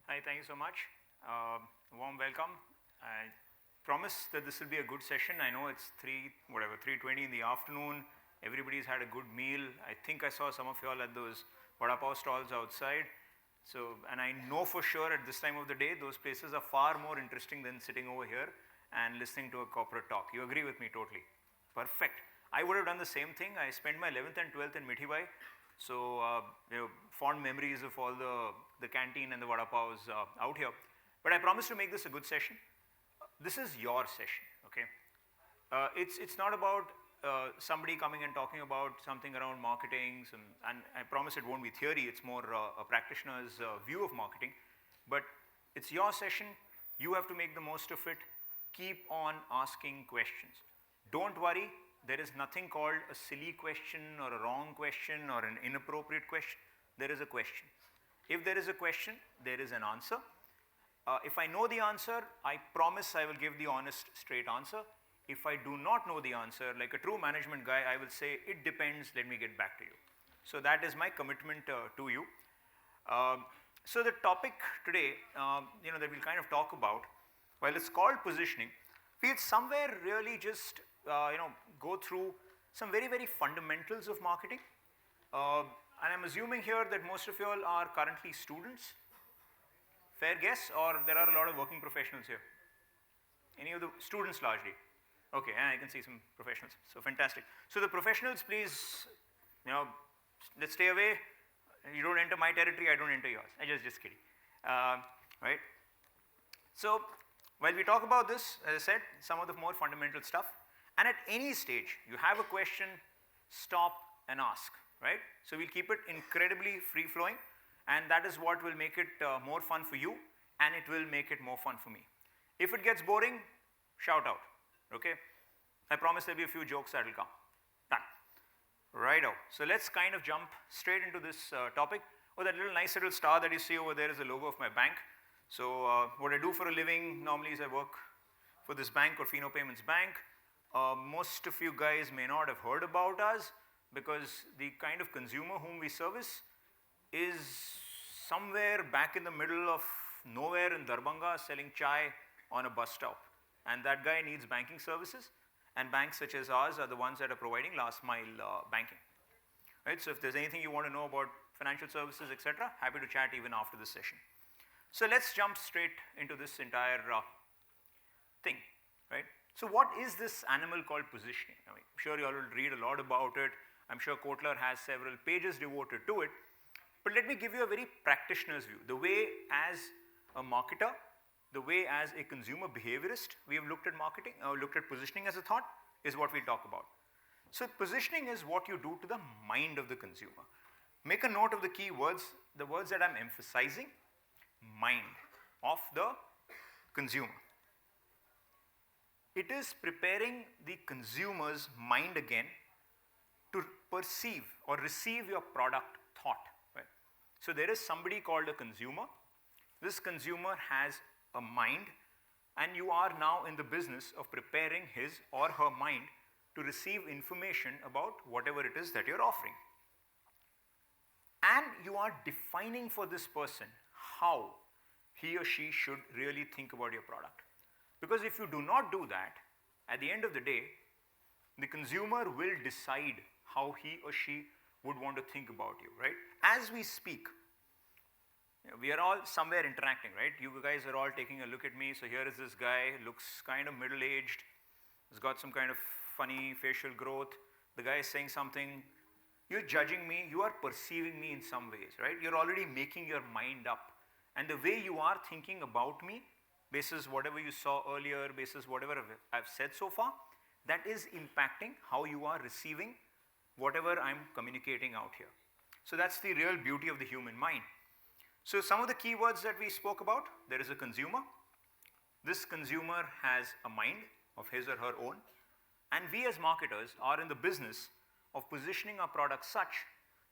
Hi, thank you so much. Warm welcome. I promise that this will be a good session. I know it's 3:20 in the afternoon. Everybody's had a good meal. I think I saw some of you all at those vada pav stalls outside. So, and I know for sure at this time of the day, those places are far more interesting than sitting over here and listening to a corporate talk. You agree with me totally? Perfect. I would have done the same thing. I spent my 11th and 12th in Mithibai. So, fond memories of all the canteen and the vada pavs out here. But I promise to make this a good session. This is your session, okay? It's not about somebody coming and talking about something around marketing, and I promise it won't be theory, it's more a practitioner's view of marketing. But it's your session, you have to make the most of it. Keep on asking questions. Don't worry, there is nothing called a silly question or a wrong question or an inappropriate question. There is a question. If there is a question, there is an answer. If I know the answer, I promise I will give the honest, straight answer. If I do not know the answer, like a true management guy, I will say, it depends, let me get back to you. So that is my commitment to you. So the topic today, that we'll kind of talk about, while it's called positioning, we'll somewhere really just, go through some very, very fundamentals of marketing. And I'm assuming here that most of you all are currently students. Fair guess, or there are a lot of working professionals here? Any of the students largely? Okay, and I can see some professionals, so fantastic. So the professionals, please, let's stay away. You don't enter my territory, I don't enter yours. I just kidding, right? So while we talk about this, as I said, some of the more fundamental stuff, and at any stage, you have a question, stop and ask, right? So we'll keep it incredibly free-flowing, and that is what will make it more fun for you, and it will make it more fun for me. If it gets boring, shout out, okay? I promise there'll be a few jokes that will come. Done. Righto. So let's kind of jump straight into this topic. Oh, that nice little star that you see over there is the logo of my bank. So what I do for a living normally is I work for this bank called Fino Payments Bank. Most of you guys may not have heard about us because the kind of consumer whom we service is somewhere back in the middle of nowhere in Darbhanga selling chai on a bus stop. And that guy needs banking services, and banks such as ours are the ones that are providing last mile banking. Right? So if there's anything you want to know about financial services, etc., happy to chat even after this session. So let's jump straight into this entire thing, right? So what is this animal called positioning? I mean, I'm sure you all will read a lot about it. I'm sure Kotler has several pages devoted to it. But let me give you a very practitioner's view. The way as a marketer, the way as a consumer behaviorist, we have looked at marketing, looked at positioning as a thought, is what we'll talk about. So positioning is what you do to the mind of the consumer. Make a note of the key words, the words that I'm emphasizing. Mind of the consumer. It is preparing the consumer's mind again to perceive or receive your product thought. Right? So there is somebody called a consumer. This consumer has a mind, and you are now in the business of preparing his or her mind to receive information about whatever it is that you're offering. And you are defining for this person how he or she should really think about your product. Because if you do not do that, at the end of the day, the consumer will decide how he or she would want to think about you, right? As we speak, we are all somewhere interacting, right? You guys are all taking a look at me. So here is this guy, looks kind of middle-aged, has got some kind of funny facial growth. The guy is saying something. You're judging me, you are perceiving me in some ways, right? You're already making your mind up. And the way you are thinking about me, basis whatever you saw earlier, basis whatever I've said so far, that is impacting how you are receiving whatever I'm communicating out here. So that's the real beauty of the human mind. So some of the keywords that we spoke about, there is a consumer. This consumer has a mind of his or her own. And we as marketers are in the business of positioning our product such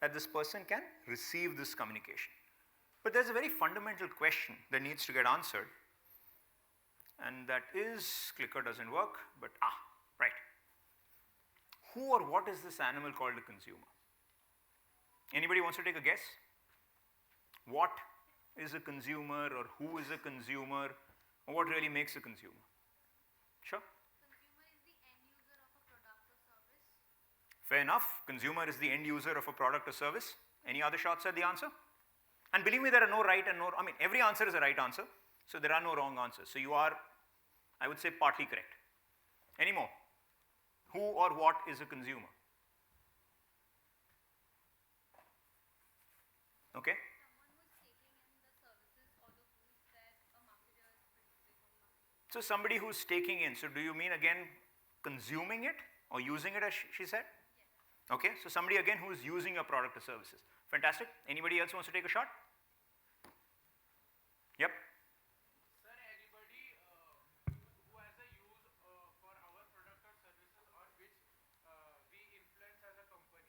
that this person can receive this communication. But there's a very fundamental question that needs to get answered. And that is, clicker doesn't work, but right. Who or what is this animal called a consumer? Anybody wants to take a guess? What is a consumer or who is a consumer or what really makes a consumer? Sure. Fair enough. Consumer is the end user of a product or service. Any other shots at the answer? And believe me, there are no right and no, I mean, every answer is a right answer. So there are no wrong answers. So you are, I would say, partly correct. Any more? Who or what is a consumer? Okay. So somebody who's taking in. So do you mean again consuming it or using it as she said? Okay, so somebody again who is using your product or services. Fantastic. Anybody else wants to take a shot? Yep. Sir, anybody who has a use for our product or services or which we influence as a company.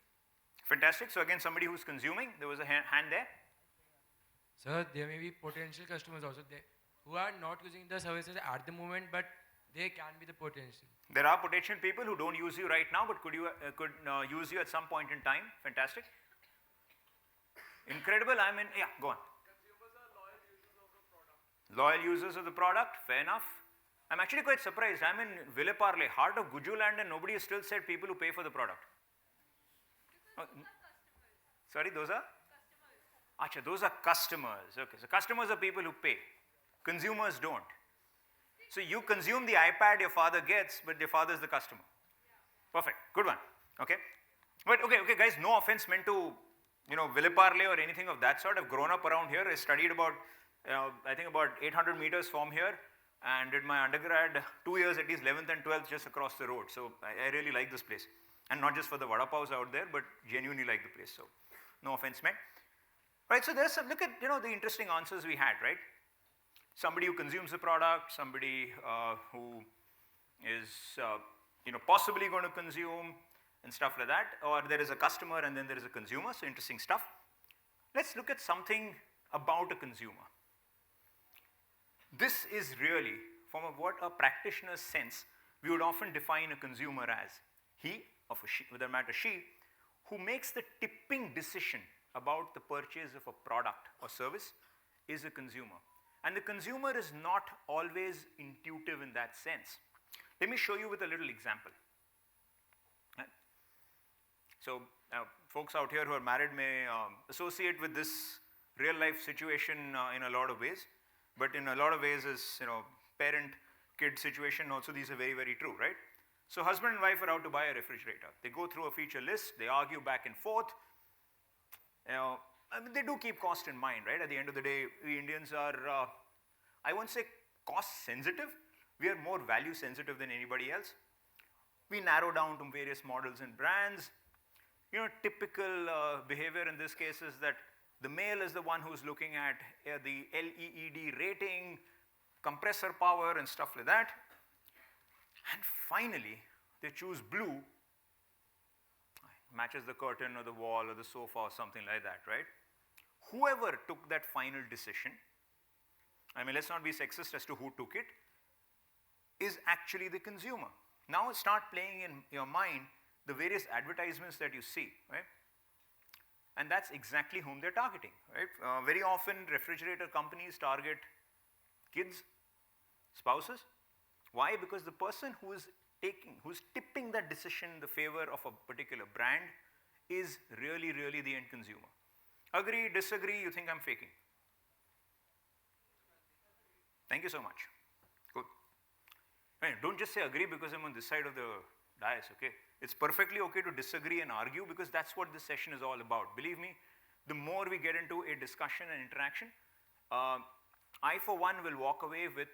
Fantastic. So again, somebody who's consuming. There was a hand there. Sir, there may be potential customers also there who are not using the services at the moment, but they can be the potential. There are potential people who don't use you right now, but could use you at some point in time. Fantastic. Incredible. Yeah, go on. Consumers are loyal users of the product. Loyal users of the product. Fair enough. I'm actually quite surprised. I'm in Villeparle, heart of Gujuland, and nobody has still said people who pay for the product. Sorry, those are? Achha, those are customers. Okay, so customers are people who pay. Consumers don't. So you consume the iPad your father gets, but your father is the customer. Perfect. Good one. Okay. But okay, guys, no offense meant to, Villeparle or anything of that sort. I've grown up around here. I studied about, I think about 800 meters from here and did my undergrad 2 years at least, 11th and 12th just across the road. So I really like this place. And not just for the vada paos out there, but genuinely like the place. So no offense meant. Right, so there's some, look at, the interesting answers we had, right? Somebody who consumes the product, somebody who is, possibly going to consume and stuff like that, or there is a customer and then there is a consumer, so interesting stuff. Let's look at something about a consumer. This is really, from what a practitioner's sense, we would often define a consumer as he, or she, whether matter she, who makes the tipping decision about the purchase of a product or service is a consumer. And the consumer is not always intuitive in that sense. Let me show you with a little example. Right? So folks out here who are married may associate with this real life situation in a lot of ways, but in a lot of ways is, parent-kid situation also these are very, very true, right? So husband and wife are out to buy a refrigerator. They go through a feature list, they argue back and forth. They do keep cost in mind, right? At the end of the day, we Indians are, I won't say cost sensitive, we are more value sensitive than anybody else. We narrow down to various models and brands. Typical behavior in this case is that the male is the one who's looking at the LEED rating, compressor power and stuff like that. And finally, they choose blue, matches the curtain or the wall or the sofa or something like that, right? Whoever took that final decision, let's not be sexist as to who took it, is actually the consumer. Now start playing in your mind the various advertisements that you see, right? And that's exactly whom they're targeting, right? Very often refrigerator companies target kids, spouses. Why? Because the person who's tipping that decision in the favor of a particular brand is really, really the end consumer. Agree, disagree, you think I'm faking? Thank you so much. Good. Don't just say agree because I'm on this side of the dais, okay? It's perfectly okay to disagree and argue because that's what this session is all about. Believe me, the more we get into a discussion and interaction, I for one will walk away with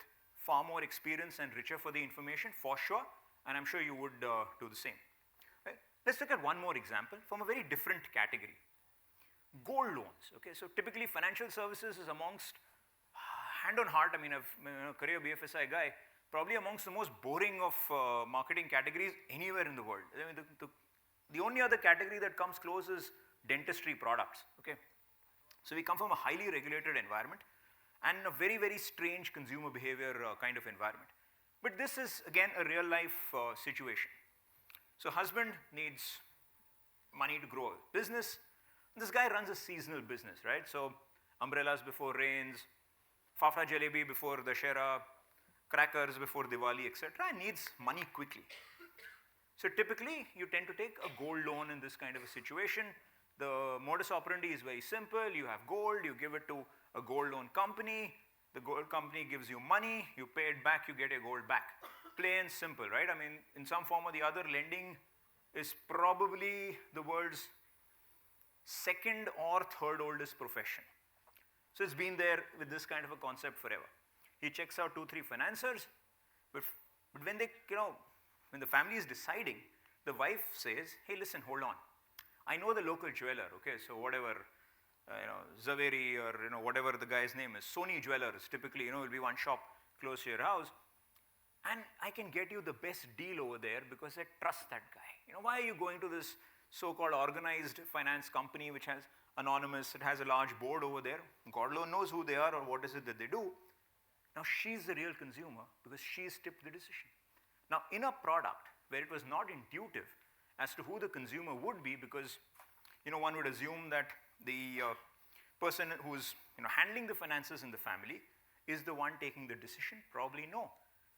far more experience and richer for the information, for sure, and I'm sure you would do the same. Right? Let's look at one more example from a very different category. Gold loans, okay? So typically financial services is amongst, hand on heart, I've a career BFSI guy, probably amongst the most boring of marketing categories anywhere in the world. The only other category that comes close is dentistry products, okay? So we come from a highly regulated environment and a very, very strange consumer behavior kind of environment. But this is, again, a real life situation. So husband needs money to grow a business. This guy runs a seasonal business, right? So umbrellas before rains, fafa jalebi before Dashera, crackers before Diwali, etc., and needs money quickly. So typically, you tend to take a gold loan in this kind of a situation. The modus operandi is very simple. You have gold, you give it to a gold loan company. The gold company gives you money, you pay it back, you get your gold back. Plain simple, right? I mean, in some form or the other, lending is probably the world's second or third oldest profession. So it's been there with this kind of a concept forever. He checks out 2, 3 financiers, but when they, when the family is deciding, the wife says, hey, listen, hold on. I know the local jeweler, okay, so whatever, Zaveri or, whatever the guy's name is, Sony Jewelers, typically, will be one shop close to your house, and I can get you the best deal over there because I trust that guy. Why are you going to this so-called organized finance company which has anonymous, it has a large board over there, God alone knows who they are or what is it that they do. Now she's the real consumer because she's tipped the decision. Now in a product where it was not intuitive as to who the consumer would be, because one would assume that the person who's handling the finances in the family is the one taking the decision. Probably no.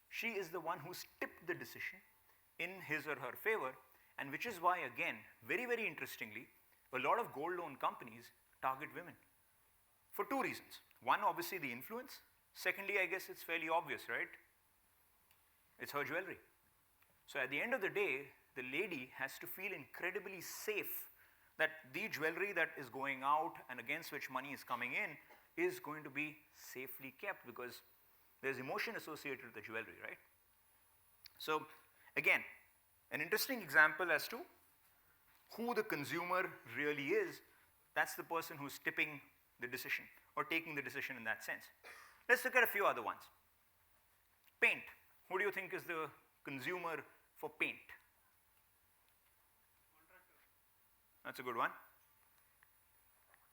She is the one who's tipped the decision in his or her favor, and which is why, again, very, very interestingly, a lot of gold loan companies target women for 2 reasons. One, obviously the influence. Secondly, I guess it's fairly obvious, right? It's her jewelry. So at the end of the day, the lady has to feel incredibly safe that the jewelry that is going out and against which money is coming in is going to be safely kept, because there's emotion associated with the jewelry, right? So again, an interesting example as to who the consumer really is. That's the person who's tipping the decision or taking the decision in that sense. Let's look at a few other ones. Paint. Who do you think is the consumer for paint? That's a good one.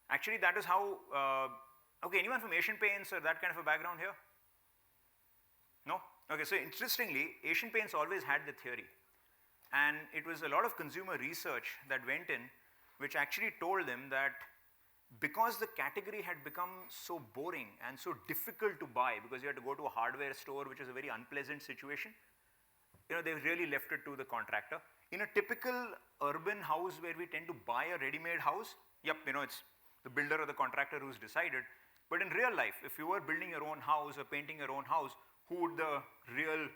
Actually, that is how, okay, anyone from Asian Paints or that kind of a background here? No? Okay, so interestingly, Asian Paints always had the theory. And it was a lot of consumer research that went in, which actually told them that because the category had become so boring and so difficult to buy, because you had to go to a hardware store, which is a very unpleasant situation, they really left it to the contractor. In a typical urban house where we tend to buy a ready-made house, yep, it's the builder or the contractor who's decided. But in real life, if you were building your own house or painting your own house, who would the real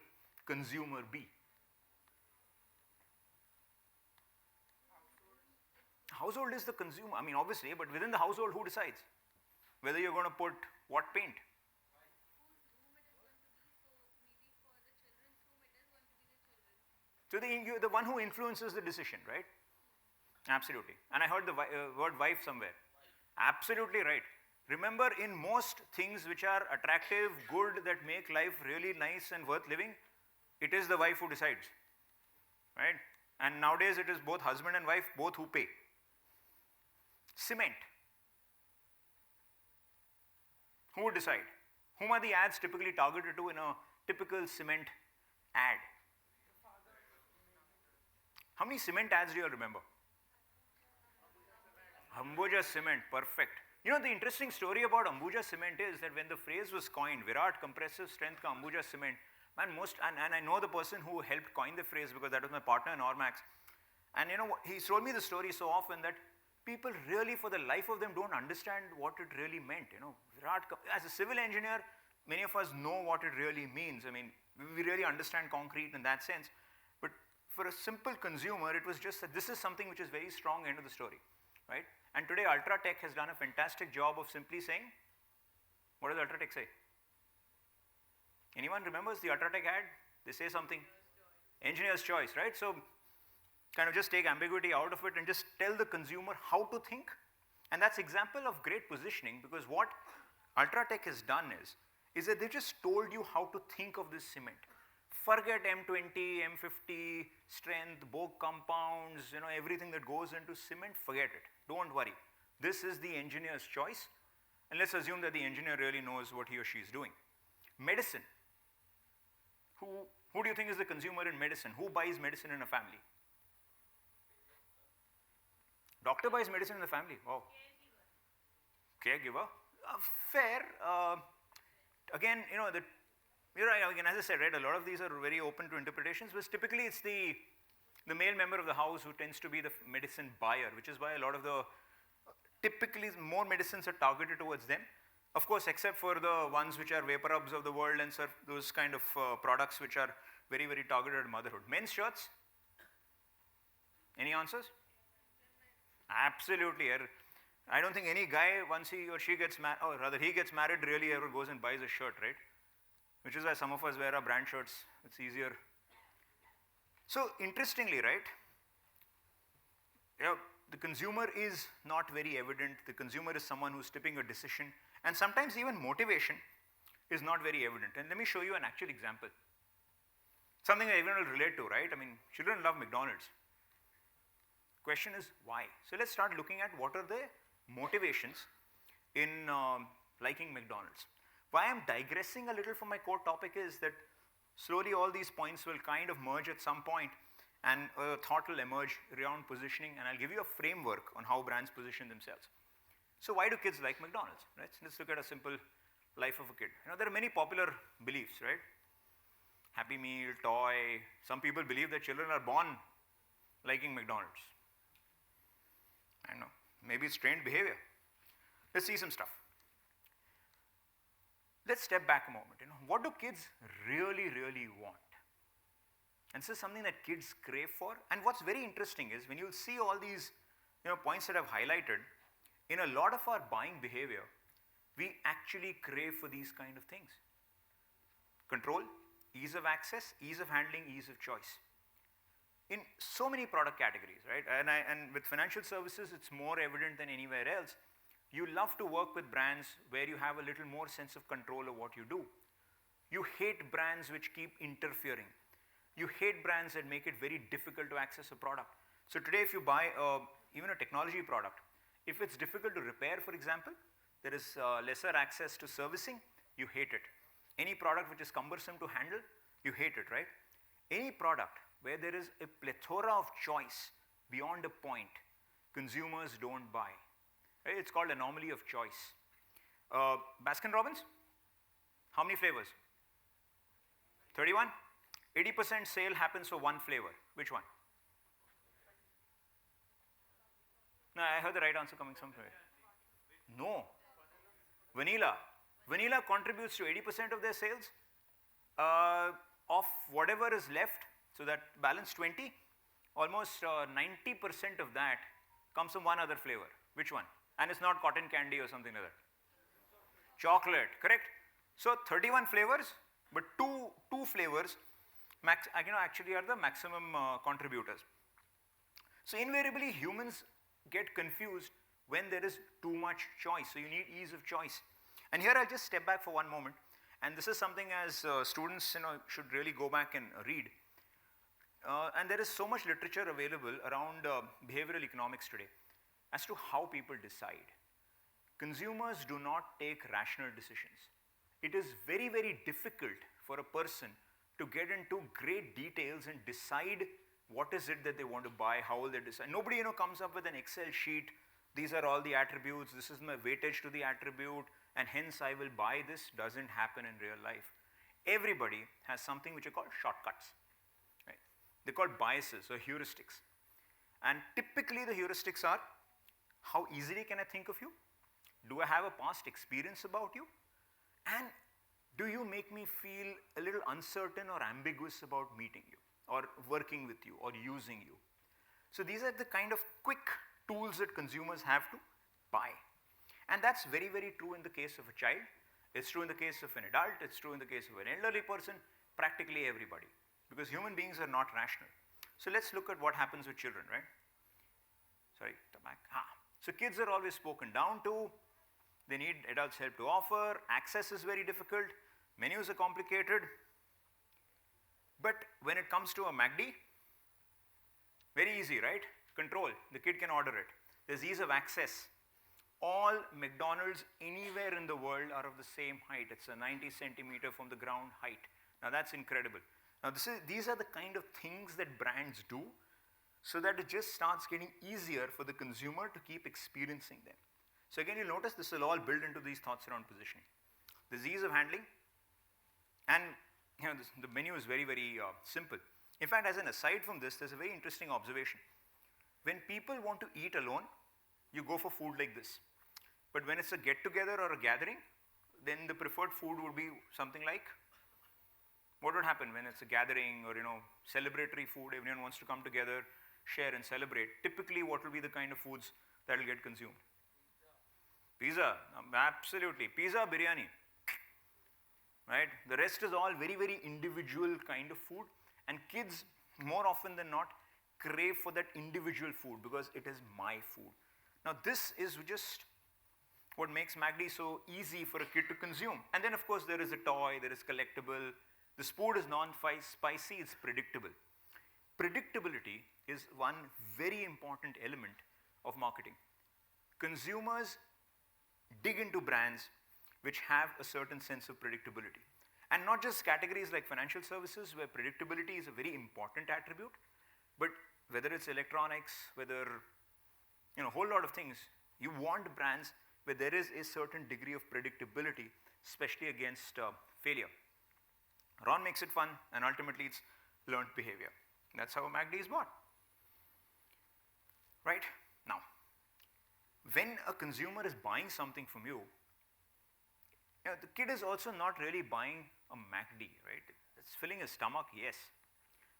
consumer be? Household is the consumer. I mean, obviously, but within the household, who decides whether you're going to put what paint? So the one who influences the decision, right? Absolutely. And I heard the word wife somewhere. Absolutely right. Remember, in most things which are attractive, good, that make life really nice and worth living, it is the wife who decides, right? And nowadays it is both husband and wife, both who pay. Cement. Who would decide? Whom are the ads typically targeted to in a typical cement ad? How many cement ads do you all remember? Ambuja Cement, perfect. The interesting story about Ambuja Cement is that when the phrase was coined, Virat Compressive Strength ka Ambuja Cement, man, and I know the person who helped coin the phrase because that was my partner in Ormax. And he told me the story so often that people really, for the life of them, don't understand what it really meant. As a civil engineer, many of us know what it really means. I mean, we really understand concrete in that sense. But for a simple consumer, it was just that this is something which is very strong end of the story, right? And today, Ultratech has done a fantastic job of simply saying, what does Ultratech say? Anyone remembers the Ultratech ad? They say something. Engineer's choice, right? So kind of just take ambiguity out of it and just tell the consumer how to think. And that's example of great positioning, because what Ultratech has done is that they just told you how to think of this cement. Forget M20, M50, strength, bulk compounds, everything that goes into cement, forget it. Don't worry. This is the engineer's choice, and let's assume that the engineer really knows what he or she is doing. Medicine. Who do you think is the consumer in medicine? Who buys medicine in a family? Doctor buys medicine in the family. Wow. Caregiver. Fair. Again, you're right. Again, as I said, right, a lot of these are very open to interpretations, but typically it's the male member of the house who tends to be the medicine buyer, which is why a lot of the typically more medicines are targeted towards them. Of course, except for the ones which are vapor rubs of the world and those kind of products which are very, very targeted at motherhood. Men's shirts? Any answers? Absolutely. I don't think any guy, once he or she gets married, or rather he gets married, really ever goes and buys a shirt, right? Which is why some of us wear our brand shirts. It's easier. So interestingly, right, the consumer is not very evident. The consumer is someone who's tipping a decision, and sometimes even motivation is not very evident. And let me show you an actual example. Something that everyone will relate to, right? I mean, children love McDonald's. Question is why? So let's start looking at what are the motivations in liking McDonald's. Why I'm digressing a little from my core topic is that slowly all these points will kind of merge at some point, and a thought will emerge around positioning, and I'll give you a framework on how brands position themselves. So why do kids like McDonald's, right? So let's look at a simple life of a kid. There are many popular beliefs, right? Happy Meal, toy. Some people believe that children are born liking McDonald's. I don't know. Maybe it's trained behavior. Let's see some stuff. Let's step back a moment. What do kids really, really want? And this is something that kids crave for. And what's very interesting is when you see all these points that I've highlighted, in a lot of our buying behavior, we actually crave for these kind of things. Control, ease of access, ease of handling, ease of choice. In so many product categories, right? And with financial services, it's more evident than anywhere else. You love to work with brands where you have a little more sense of control of what you do. You hate brands which keep interfering. You hate brands that make it very difficult to access a product. So today if you buy even a technology product, if it's difficult to repair, for example, there is lesser access to servicing, you hate it. Any product which is cumbersome to handle, you hate it, right? Any product where there is a plethora of choice beyond a point, consumers don't buy. Right? It's called anomaly of choice. Baskin Robbins, how many flavors? 31? 80% sale happens for one flavor. Which one? No, I heard the right answer coming somewhere. No. Vanilla. Vanilla contributes to 80% of their sales. Of whatever is left, so that balance 20, almost 90% of that comes from one other flavor. Which one? And it's not cotton candy or something like that. Chocolate, correct? So 31 flavors, but two flavors actually are the maximum contributors. So invariably humans get confused when there is too much choice. So you need ease of choice. And here I'll just step back for one moment. And this is something as students should really go back and read. And there is so much literature available around behavioral economics today as to how people decide. Consumers do not take rational decisions. It is very, very difficult for a person to get into great details and decide what is it that they want to buy, how will they decide. Nobody comes up with an Excel sheet. These are all the attributes. This is my weightage to the attribute, and hence I will buy this. Doesn't happen in real life. Everybody has something which are called shortcuts. Right? They're called biases or heuristics. And typically the heuristics are, how easily can I think of you? Do I have a past experience about you? And do you make me feel a little uncertain or ambiguous about meeting you or working with you or using you? So these are the kind of quick tools that consumers have to buy. And that's very, very true in the case of a child. It's true in the case of an adult. It's true in the case of an elderly person, practically everybody. Because human beings are not rational. So let's look at what happens with children, right? Sorry, back. So kids are always spoken down to. They need adults' help to offer. Access is very difficult. Menus are complicated. But when it comes to a MACD, very easy, right? Control. The kid can order it. There's ease of access. All McDonald's anywhere in the world are of the same height. It's a 90 centimeter from the ground height. Now that's incredible. Now these are the kind of things that brands do so that it just starts getting easier for the consumer to keep experiencing them. So again, you'll notice this will all build into these thoughts around positioning. The ease of handling, and the menu is very, very simple. In fact, as an aside from this, there's a very interesting observation. When people want to eat alone, you go for food like this. But when it's a get-together or a gathering, then the preferred food would be something like, what would happen when it's a gathering or celebratory food, everyone wants to come together, share and celebrate. Typically, what will be the kind of foods that will get consumed? Pizza, absolutely. Pizza, biryani, right? The rest is all very, very individual kind of food, and kids, more often than not, crave for that individual food because it is my food. Now, this is just what makes McD so easy for a kid to consume. And then, of course, there is a toy, there is collectible. This food is non-spicy, it's predictable. Predictability is one very important element of marketing. Consumers dig into brands which have a certain sense of predictability. And not just categories like financial services where predictability is a very important attribute, but whether it's electronics, whether, a whole lot of things, you want brands where there is a certain degree of predictability, especially against failure. Ron makes it fun, and ultimately it's learned behavior. That's how MACD is bought. Right? Now, when a consumer is buying something from you, the kid is also not really buying a MACD, right? It's filling his stomach, yes.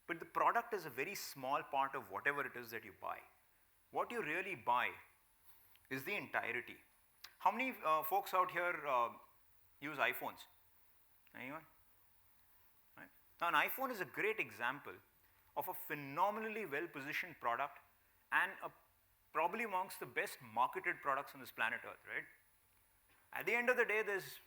But the product is a very small part of whatever it is that you buy. What you really buy is the entirety. How many folks out here use iPhones? Anyone? Right? Now, an iPhone is a great example of a phenomenally well-positioned product and probably amongst the best marketed products on this planet Earth, right? At the end of the day, there's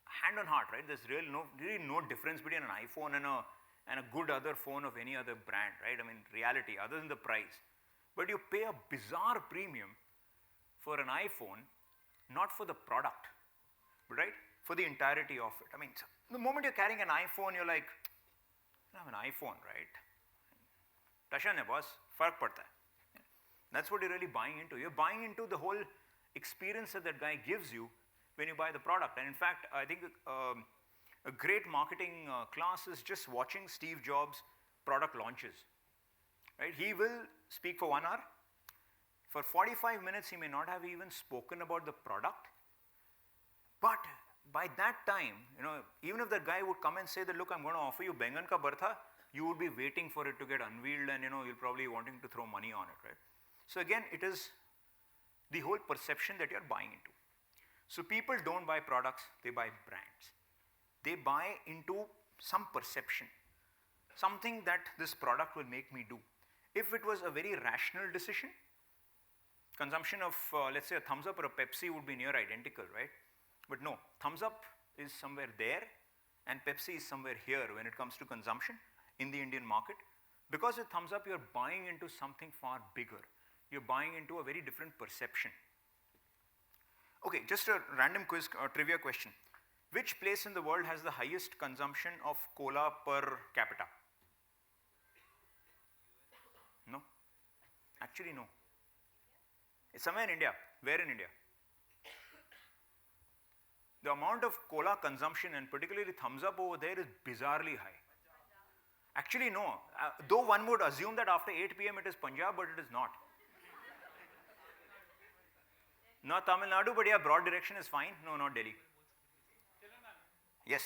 hand on heart, right? There's really no difference between an iPhone and a good other phone of any other brand, right? I mean, reality, other than the price. But you pay a bizarre premium for an iPhone, not for the product, right? For the entirety of it. I mean, the moment you're carrying an iPhone, you're like, I have an iPhone, right? Tashan hai boss, fark padta hai. That's what you're really buying into. You're buying into the whole experience that that guy gives you when you buy the product. And in fact, I think a great marketing class is just watching Steve Jobs' product launches. Right? He will speak for 1 hour. For 45 minutes, he may not have even spoken about the product. But by that time, even if that guy would come and say that, look, I'm going to offer you Bengan ka Bartha, you would be waiting for it to get unveiled, and you'll probably wanting to throw money on it, right? So again, it is the whole perception that you're buying into. So people don't buy products, they buy brands. They buy into some perception, something that this product will make me do. If it was a very rational decision, consumption of, let's say, a thumbs up or a Pepsi would be near identical, right? But no, thumbs up is somewhere there, and Pepsi is somewhere here when it comes to consumption in the Indian market. Because with thumbs up, you're buying into something far bigger. You're buying into a very different perception. Okay, just a random quiz, trivia question. Which place in the world has the highest consumption of cola per capita? No? Actually, no. It's somewhere in India. Where in India? The amount of cola consumption, and particularly thumbs up over there, is bizarrely high. Actually, no. Though one would assume that after 8 p.m. it is Punjab, but it is not. Not Tamil Nadu, but yeah, broad direction is fine. No, not Delhi. Yes.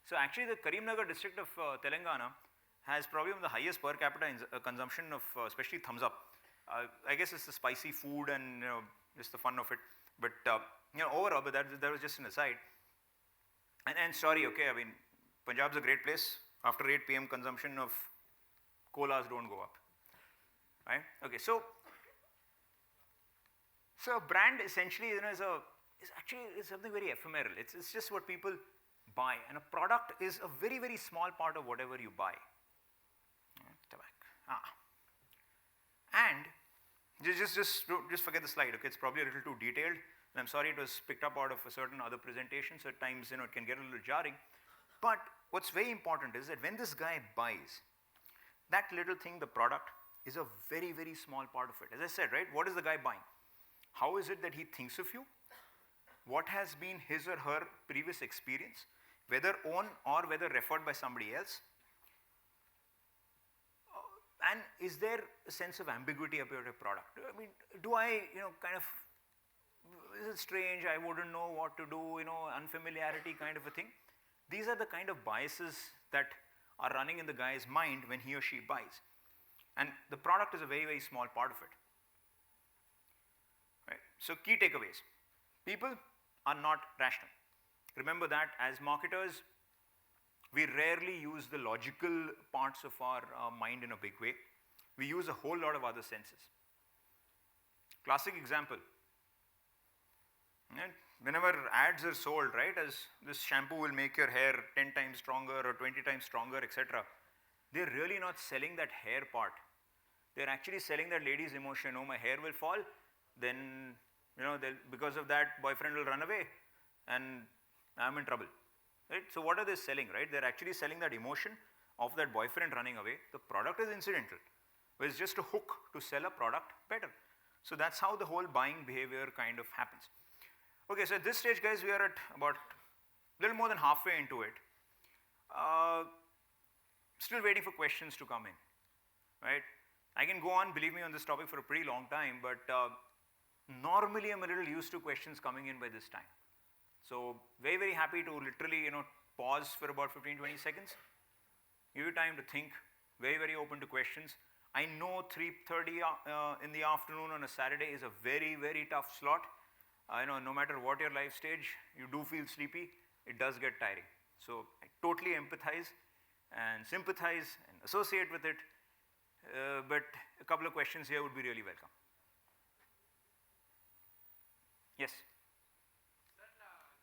So actually, the Karimnagar district of Telangana has probably one of the highest per capita consumption of especially thumbs up. I guess it's the spicy food and just the fun of it. But overall, but that was just an aside. And sorry, okay, I mean, Punjab's a great place. After 8 p.m. consumption of colas don't go up, right? Okay, so a brand essentially is something very ephemeral. It's just what people buy, and a product is a very, very small part of whatever you buy. And just forget the slide. Okay, it's probably a little too detailed, and I'm sorry it was picked up out of a certain other presentation. So at times it can get a little jarring. But what's very important is that when this guy buys, that little thing, the product, is a very, very small part of it. As I said, right, what is the guy buying? How is it that he thinks of you? What has been his or her previous experience, whether own or whether referred by somebody else? And is there a sense of ambiguity about a product? I mean, do I, kind of, is it strange, I wouldn't know what to do, unfamiliarity kind of a thing? These are the kind of biases that are running in the guy's mind when he or she buys. And the product is a very, very small part of it. Right? So key takeaways. People are not rational. Remember that as marketers, we rarely use the logical parts of our mind in a big way. We use a whole lot of other senses. Classic example. Right? Whenever ads are sold, right, as this shampoo will make your hair 10 times stronger or 20 times stronger, etc., they're really not selling that hair part. They're actually selling that lady's emotion. Oh, my hair will fall, then, because of that, boyfriend will run away, and I'm in trouble. Right? So what are they selling, right? They're actually selling that emotion of that boyfriend running away. The product is incidental. It's just a hook to sell a product better. So that's how the whole buying behavior kind of happens. Okay, so at this stage, guys, we are at about a little more than halfway into it. Still waiting for questions to come in, right? I can go on, believe me, on this topic for a pretty long time, but normally I'm a little used to questions coming in by this time. So very, very happy to literally, pause for about 15, 20 seconds, give you time to think, very, very open to questions. I know 3:30 in the afternoon on a Saturday is a very, very tough slot. No matter what your life stage, you do feel sleepy, it does get tiring. So I totally empathize and sympathize and associate with it, but a couple of questions here would be really welcome. Yes? Sir,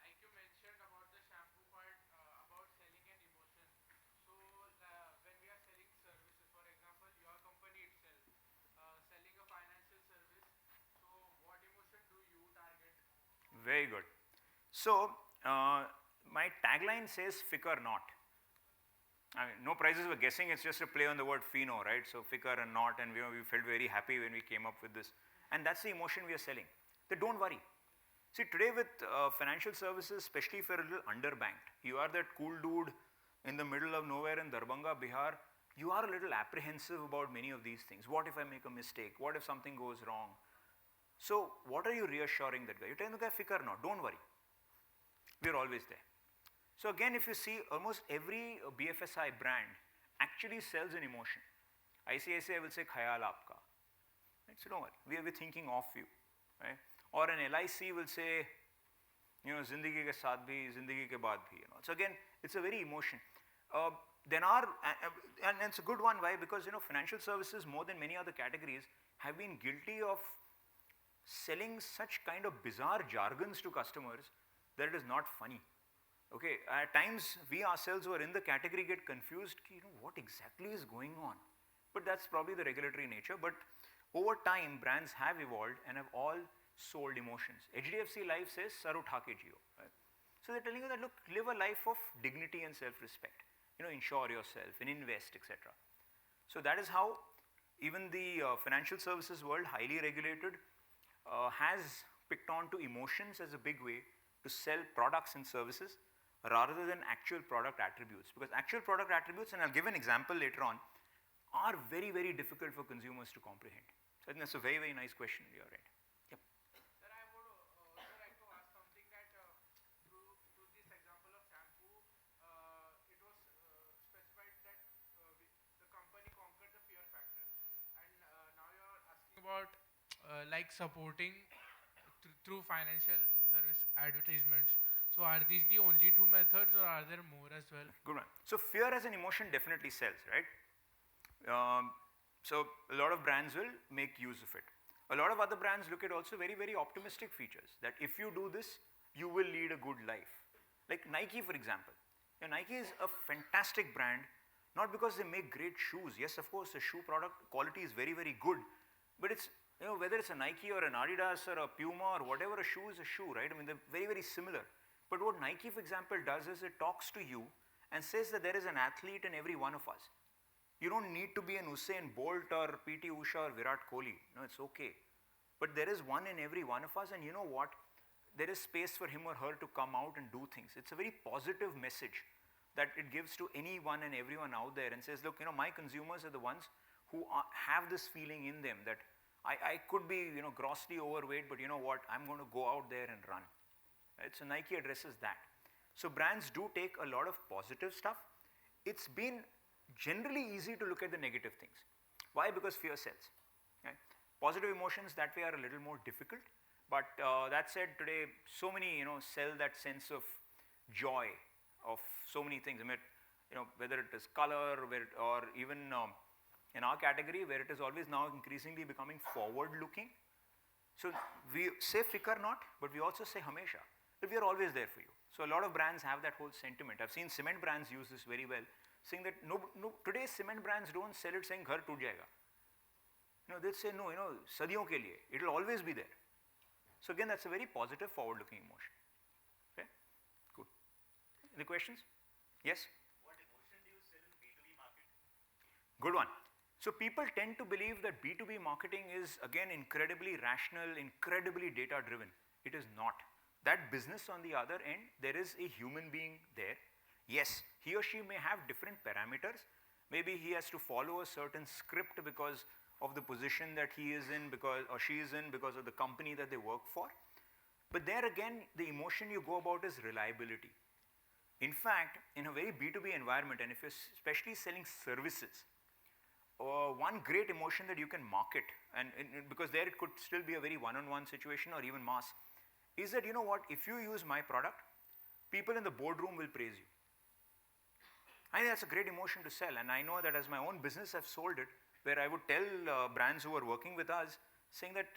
like you mentioned about the shampoo part, about selling an emotion. So when we are selling services, for example, your company itself, selling a financial service, so what emotion do you target? Very good. So my tagline says "fick or not." I mean, no prizes for guessing, it's just a play on the word Fino, right? So fick or not, and we felt very happy when we came up with this. And that's the emotion we are selling. That don't worry. See, today with financial services, especially if you're a little underbanked, you are that cool dude in the middle of nowhere in Darbhanga, Bihar, you are a little apprehensive about many of these things. What if I make a mistake? What if something goes wrong? So what are you reassuring that guy? You're telling the guy, fick or not, don't worry. We're always there. So again, if you see, almost every BFSI brand actually sells an emotion. ICICI will say, khayal aapka. Right? So don't worry, we're thinking of you. Right? Or an LIC will say, zindagi ke saath bhi, zindagi ke baad bhi. So again, it's a very emotion. And it's a good one. Why? Because financial services, more than many other categories, have been guilty of selling such kind of bizarre jargons to customers that it is not funny. Okay, at times we ourselves who are in the category get confused, what exactly is going on? But that's probably the regulatory nature. But over time, brands have evolved and have all sold emotions. HDFC Life says, "Sar utha ke jiyo." Right? So they're telling you that, look, live a life of dignity and self-respect. Insure yourself and invest, etc. So that is how even the financial services world, highly regulated, has picked on to emotions as a big way to sell products and services rather than actual product attributes. Because actual product attributes, and I'll give an example later on, are very, very difficult for consumers to comprehend. So I think that's a very, very nice question at your end. Yep. Sir, I would also like to ask something that through this example of shampoo, it was specified that the company conquered the fear factor. And now you are asking about like supporting through financial service advertisements. So are these the only two methods or are there more as well? Good one. So fear as an emotion definitely sells, right? So a lot of brands will make use of it. A lot of other brands look at also very, very optimistic features that if you do this, you will lead a good life. Like Nike, for example. Nike is a fantastic brand, not because they make great shoes. Yes, of course, the shoe product quality is very, very good, but it's, whether it's a Nike or an Adidas or a Puma or whatever, a shoe is a shoe, right? I mean, they're very, very similar. But what Nike, for example, does is it talks to you and says that there is an athlete in every one of us. You don't need to be an Usain Bolt or PT Usha or Virat Kohli. No, it's okay. but there is one in every one of us, and you know what? There is space for him or her to come out and do things. It's a very positive message that it gives to anyone and everyone out there and says, look, my consumers are the ones who have this feeling in them that I could be, grossly overweight, but you know what? I'm going to go out there and run. Right? So Nike addresses that. So brands do take a lot of positive stuff. It's been generally easy to look at the negative things. Why? Because fear sells. Right? Positive emotions that way are a little more difficult. But that said, today so many sell that sense of joy of so many things. I mean, whether it is color or even in our category where it is always now increasingly becoming forward-looking. So we say fikar not, but we also say hamesha, that we are always there for you. So a lot of brands have that whole sentiment. I've seen cement brands use this very well, saying that no, today's cement brands don't sell it saying ghar toot jayega. They'll say no, sadiyon ke liye, it will always be there. So again, that's a very positive forward-looking emotion. Okay, good. Any questions? Yes? What emotion do you sell in B2B market? Good one. So people tend to believe that B2B marketing is again incredibly rational, incredibly data driven. It is not. That business on the other end, there is a human being there. Yes, he or she may have different parameters. Maybe he has to follow a certain script because of the position that he is in or she is in because of the company that they work for. But there again, the emotion you go about is reliability. In fact, in a very B2B environment, and if you're especially selling services, one great emotion that you can market, and because there it could still be a very one-on-one situation or even mass, is that if you use my product, people in the boardroom will praise you. I think that's a great emotion to sell, and I know that as my own business I've sold it, where I would tell brands who are working with us, saying that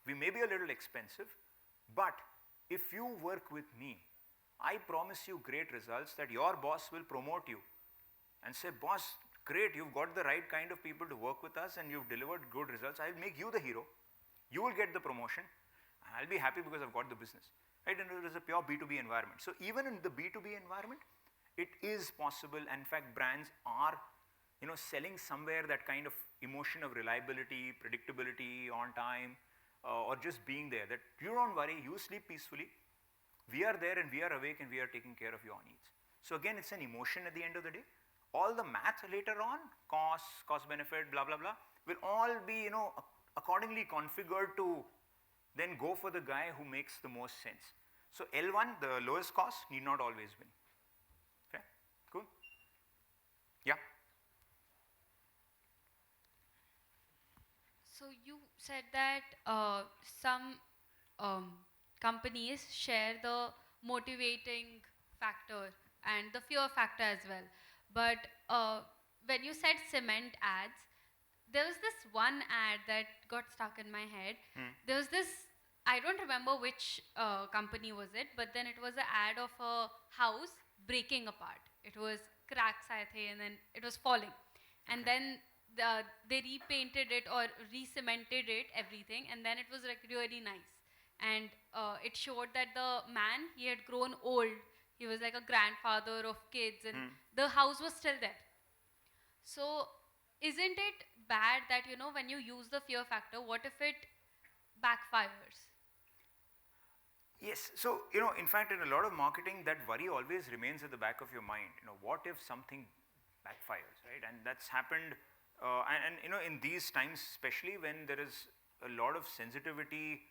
we may be a little expensive, but if you work with me, I promise you great results that your boss will promote you and say, boss, great, you've got the right kind of people to work with us and you've delivered good results. I'll make you the hero. You will get the promotion. I'll be happy because I've got the business. Right? And it is a pure B2B environment. So even in the B2B environment, it is possible. And in fact, brands are selling somewhere that kind of emotion of reliability, predictability, on time, or just being there. That you don't worry, you sleep peacefully. We are there and we are awake and we are taking care of your needs. So again, it's an emotion at the end of the day. All the math later on, cost benefit, blah, blah, blah, will all be, accordingly configured to then go for the guy who makes the most sense. So L1, the lowest cost, need not always win. Okay, cool. Yeah. So you said that some companies share the motivating factor and the fear factor as well. But when you said cement ads, there was this one ad that got stuck in my head. There was this, I don't remember which company was it, but then it was an ad of a house breaking apart. It was cracks, I think, and then it was falling. And then they repainted it or re-cemented it, everything, and then it was like really nice. And it showed that the man, he had grown old. He was like a grandfather of kids, and the house was still there. So isn't it bad that, when you use the fear factor, what if it backfires? Yes, so in fact, in a lot of marketing, that worry always remains at the back of your mind. What if something backfires, right? And that's happened, and in these times, especially when there is a lot of sensitivity,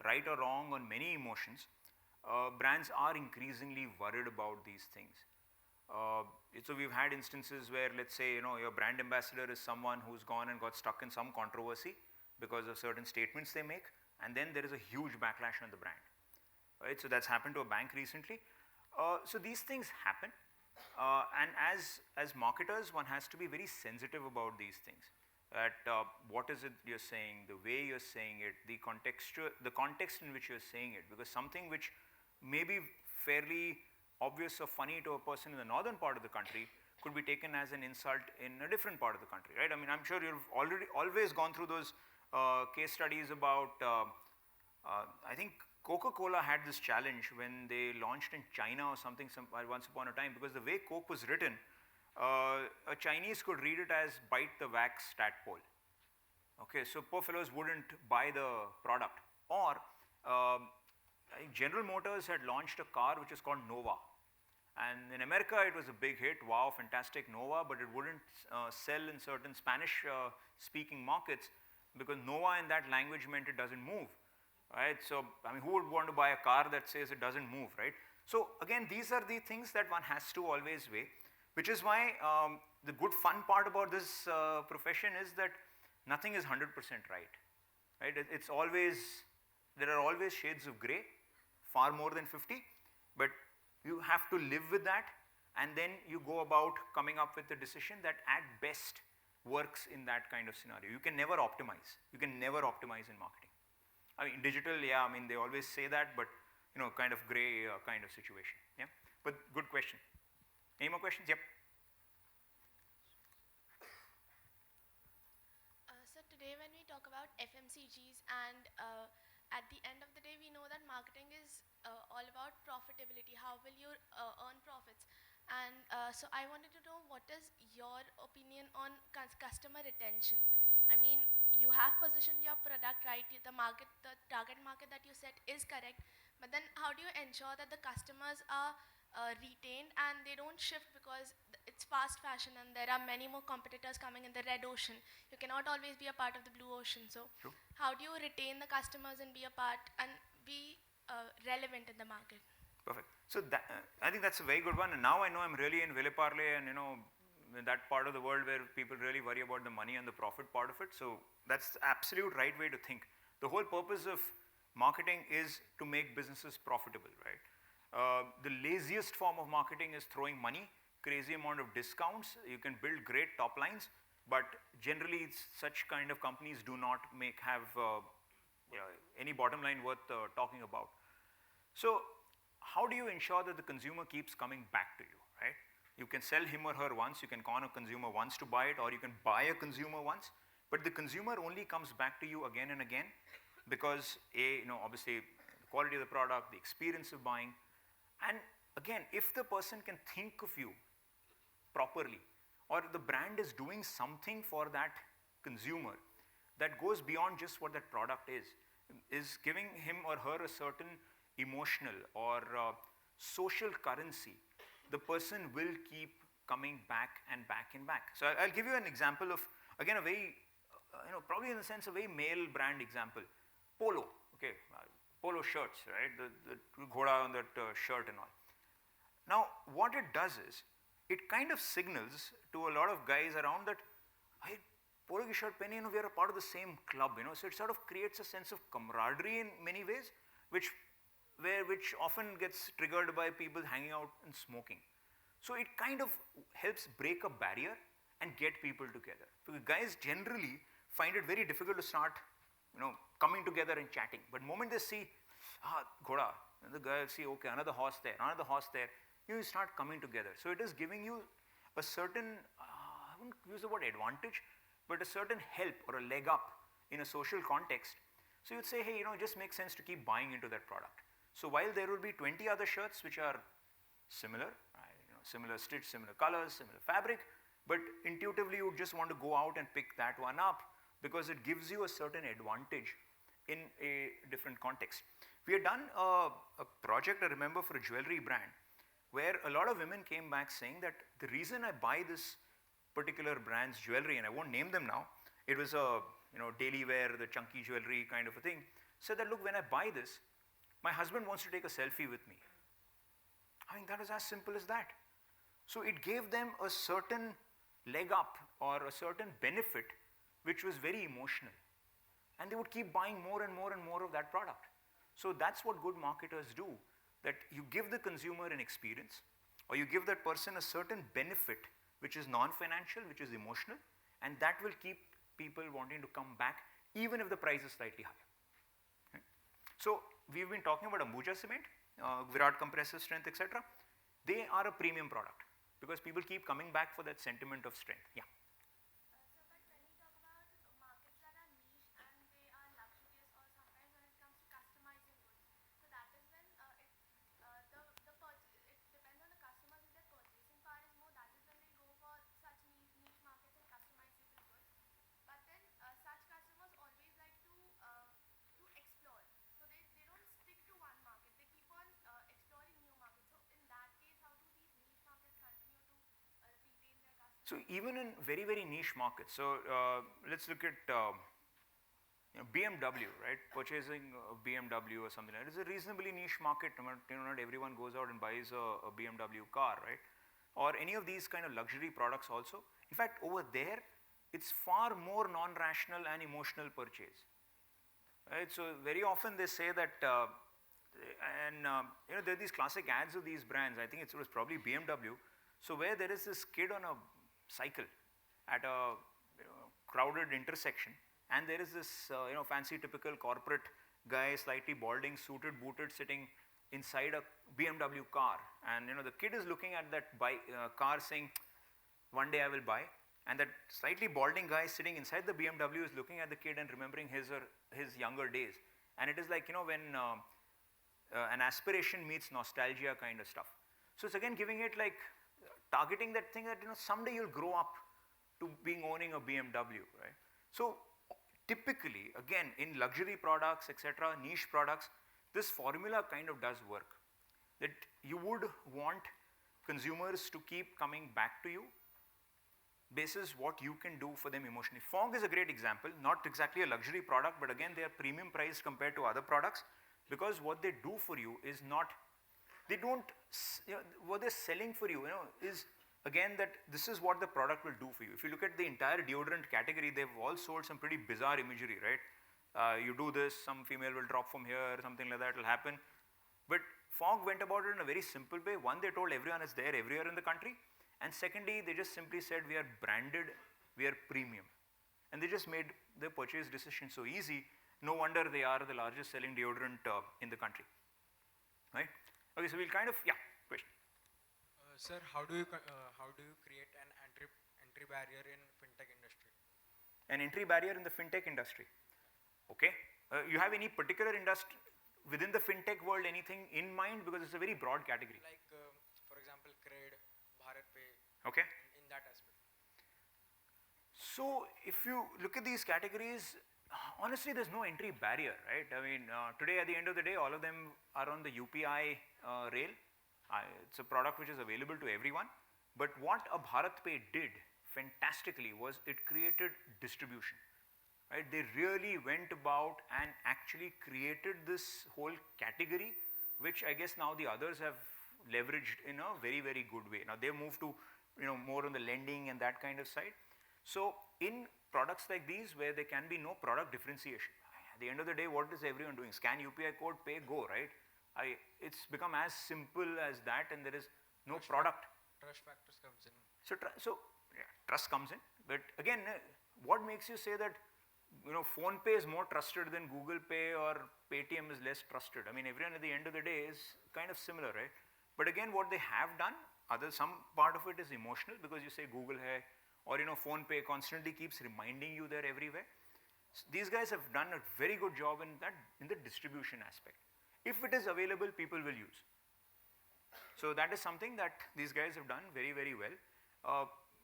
right or wrong, on many emotions, brands are increasingly worried about these things. So we've had instances where, let's say, your brand ambassador is someone who's gone and got stuck in some controversy because of certain statements they make, and then there is a huge backlash on the brand. Right? So that's happened to a bank recently. So these things happen, and as marketers, one has to be very sensitive about these things. That what is it you're saying, the way you're saying it, the context in which you're saying it, because something which may be fairly obvious or funny to a person in the northern part of the country could be taken as an insult in a different part of the country, right? I mean, I'm sure you've always gone through those case studies about, I think Coca-Cola had this challenge when they launched in China or something once upon a time, because the way Coke was written, a Chinese could read it as bite the wax tadpole. Okay, so poor fellows wouldn't buy the product. Or I think General Motors had launched a car which is called Nova. And in America, it was a big hit. Wow, fantastic Nova, but it wouldn't sell in certain Spanish speaking markets because Nova in that language meant it doesn't move, right? So, I mean, who would want to buy a car that says it doesn't move, right? So, again, these are the things that one has to always weigh, which is why the good fun part about this profession is that nothing is 100% right? It's always, there are always shades of gray, far more than 50, but you have to live with that, and then you go about coming up with a decision that at best works in that kind of scenario. You can never optimize. You can never optimize in marketing. I mean, digital, yeah, I mean, they always say that, but you know, kind of gray kind of situation. Yeah, but good question. Any more questions? Yep. So today when we talk about FMCGs and at the end of the day we know that marketing is all about profitability. How will you earn profits? And so I wanted to know what is your opinion on customer retention? I mean, you have positioned your product right, the market, the target market that you set is correct, but then how do you ensure that the customers are retained and they don't shift because it's fast fashion and there are many more competitors coming in the red ocean. You cannot always be a part of the blue ocean. So True. how do you retain the customers and be a part and be relevant in the market? Perfect. So that, I think that's a very good one. And now I know I'm really in Villeparle and you know in that part of the world where people really worry about the money and the profit part of it. So that's the absolute right way to think. The whole purpose of marketing is to make businesses profitable, right? The laziest form of marketing is throwing money, crazy amount of discounts. You can build great top lines, but generally such kind of companies do not have any bottom line worth talking about. So how do you ensure that the consumer keeps coming back to you, right? You can sell him or her once, you can con a consumer once to buy it, or you can buy a consumer once, but the consumer only comes back to you again and again because obviously the quality of the product, the experience of buying, and again, if the person can think of you properly, or the brand is doing something for that consumer that goes beyond just what that product is giving him or her a certain emotional or social currency, the person will keep coming back and back and back. So I'll give you an example of, again, a very, probably in the sense a very male brand example. Polo, okay, polo shirts, right? The ghoda on that shirt and all. Now, what it does is, it kind of signals to a lot of guys around that, hey, polo ki shirt pehni, we are a part of the same club, so it sort of creates a sense of camaraderie in many ways, which often gets triggered by people hanging out and smoking. So it kind of helps break a barrier and get people together. Because guys generally find it very difficult to start, coming together and chatting. But the moment they see, ghoda, and the guy will see, okay, another horse there, you start coming together. So it is giving you a certain, I wouldn't use the word advantage, but a certain help or a leg up in a social context. So you'd say, hey, it just makes sense to keep buying into that product. So while there will be 20 other shirts which are similar, similar stitch, similar colors, similar fabric, but intuitively you just want to go out and pick that one up because it gives you a certain advantage in a different context. We had done a project, I remember, for a jewelry brand where a lot of women came back saying that the reason I buy this particular brand's jewelry, and I won't name them now, it was a daily wear, the chunky jewelry kind of a thing, said that look, when I buy this, my husband wants to take a selfie with me. I mean, that is as simple as that. So it gave them a certain leg up or a certain benefit which was very emotional. And they would keep buying more and more and more of that product. So that's what good marketers do, that you give the consumer an experience, or you give that person a certain benefit which is non-financial, which is emotional, and that will keep people wanting to come back even if the price is slightly higher. Okay? So we've been talking about Ambuja cement, Virat compressive strength, etc. They are a premium product because people keep coming back for that sentiment of strength. Yeah. So, but when we talk about markets that are niche and they are luxurious, or sometimes when it comes to customizing goods, so that is when it depends on the customers. If their purchasing power is more, that is when they go for such niche markets and customizable goods. But then such customers So even in very, very niche markets, so let's look at BMW, right? Purchasing a BMW or something like that is a reasonably niche market. Not everyone goes out and buys a BMW car, right? Or any of these kind of luxury products also. In fact, over there, it's far more non-rational and emotional purchase. Right? So very often they say that, there are these classic ads of these brands. I think it was probably BMW. So where there is this kid on a cycle at a crowded intersection, and there is this fancy typical corporate guy, slightly balding, suited, booted, sitting inside a BMW car, and the kid is looking at that car saying, "One day I will buy." And that slightly balding guy sitting inside the BMW is looking at the kid and remembering his younger days. And it is like when an aspiration meets nostalgia kind of stuff. So it's again giving it like targeting that thing that someday you'll grow up to owning a BMW, right? So typically, again, in luxury products, etc., niche products, this formula kind of does work. That you would want consumers to keep coming back to you basis what you can do for them emotionally. Fog is a great example, not exactly a luxury product, but again they are premium priced compared to other products, because what they do for you is not, they don't, what they're selling for you, is again that this is what the product will do for you. If you look at the entire deodorant category, they've all sold some pretty bizarre imagery, right? You do this, some female will drop from here, something like that will happen. But Fog went about it in a very simple way. One, they told everyone it's there everywhere in the country. And secondly, they just simply said, we are branded, we are premium. And they just made the purchase decision so easy. No wonder they are the largest selling deodorant in the country, right? Okay, so we'll kind of, question. Sir, how do you create an entry barrier in fintech industry? An entry barrier in the fintech industry. Okay. You have any particular industry within the fintech world, anything in mind? Because it's a very broad category. Like, for example, Cred, BharatPay. Okay. In that aspect. So if you look at these categories, honestly, there's no entry barrier, right? I mean, today at the end of the day, all of them are on the UPI rail. It's a product which is available to everyone. But what a BharatPay did fantastically was it created distribution, right? They really went about and actually created this whole category, which I guess now the others have leveraged in a very, very good way. Now they moved to more on the lending and that kind of side. So in products like these where there can be no product differentiation, at the end of the day, what is everyone doing? Scan UPI code, pay, go, right? It's become as simple as that, and there is no product. Trust factors comes in. Trust comes in. But again, what makes you say that PhonePe is more trusted than Google Pay or Paytm is less trusted? I mean, everyone at the end of the day is kind of similar, right? But again, what they have done, some part of it is emotional, because you say Google hai, or PhonePe constantly keeps reminding you they're everywhere. So these guys have done a very good job in the distribution aspect. If it is available, people will use. So that is something that these guys have done very, very well.